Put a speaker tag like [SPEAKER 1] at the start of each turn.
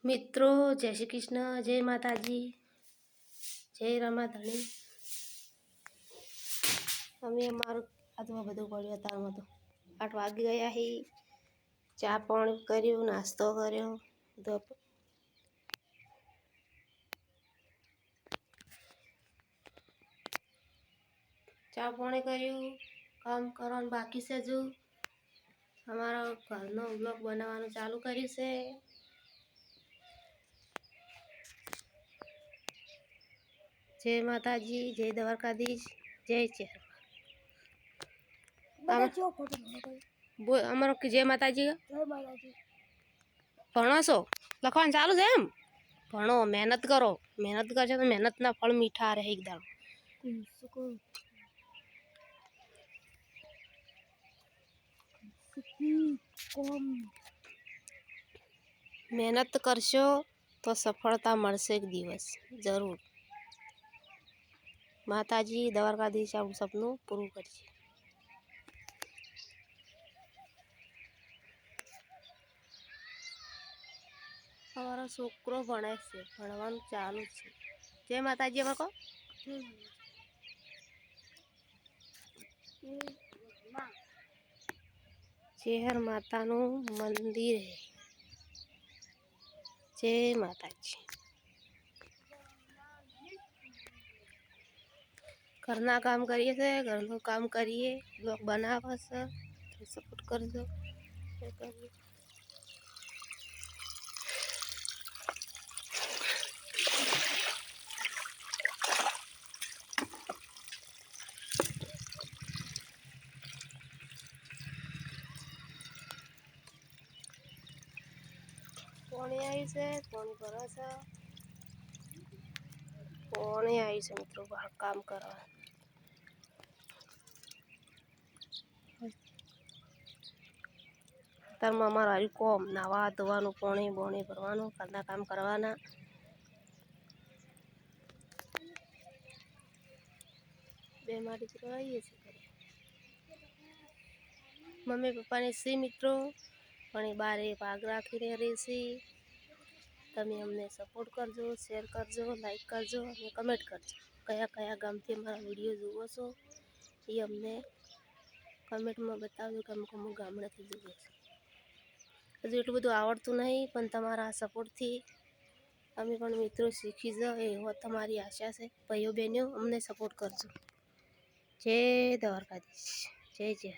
[SPEAKER 1] મિત્રો જય શ્રી કૃષ્ણ, જય માતાજી, જય રમાધણી। અમે અમારું આજમાં બધું પડ્યું તારમાં તો 8 વાગી ગયા હી। ચા પાણી કર્યું, નાસ્તો કર્યો, ચા પાણી કર્યું, કામ કરવાનું બાકી છે। જો અમારા ઘરનો વ્લોગ બનાવવાનું ચાલુ કર્યું છે। जय माताजी, जय द्वारकाधीश, जय चेहर। अमर जय माताजी भणो छो लखवान चालू है एम भणो मेहनत करो। मेहनत करशो तो मेहनत ना फल मीठा रहे एकदम। मेहनत करशो तो सफलता मळशे एक दिवस जरूर। माताजी द्वारकाधीश आपणुं सपनुं पूरुं करशे। हमारा छोकरो भणे छे, भणवानुं चालू छे। जय माताजी अमर को चेहर मातानुं मंदिर है। जय माताजी। घरना काम करिए छे, घरनुं काम करिए, ब्लॉग बनावे छे तो सपोर्ट करजो। पानी आई से, पानी भरा छे, पानी आई से मित्रों बाहर काम करवा। में अमार हरी कोम नावा धोवानुं, पानी बोणी भरवानुं, घरना काम करवाना। बे मारी तो आईए छे घरे। मम्मी पप्पा ने सी मित्रों पण बारे भाग राखी रही सी। तमे अमने सपोर्ट करजो, शेर करजो, लाइक करजो और कमेंट करजो। कया कया गामथी अमारा विडियो जुवो छो ये अमने कमेंट में बतावजो कि अमुक अमुक गामडेथी जुवो छो। हजू एटलुं बधुं आवडतुं नहीं पण तमारा सपोर्ट थी अमे पण मित्रों शीखी जाओ एवो तमारी आशा छे। भाईओ बहनों अमने सपोर्ट करजो। जय द्वारकाधीश, जय जय।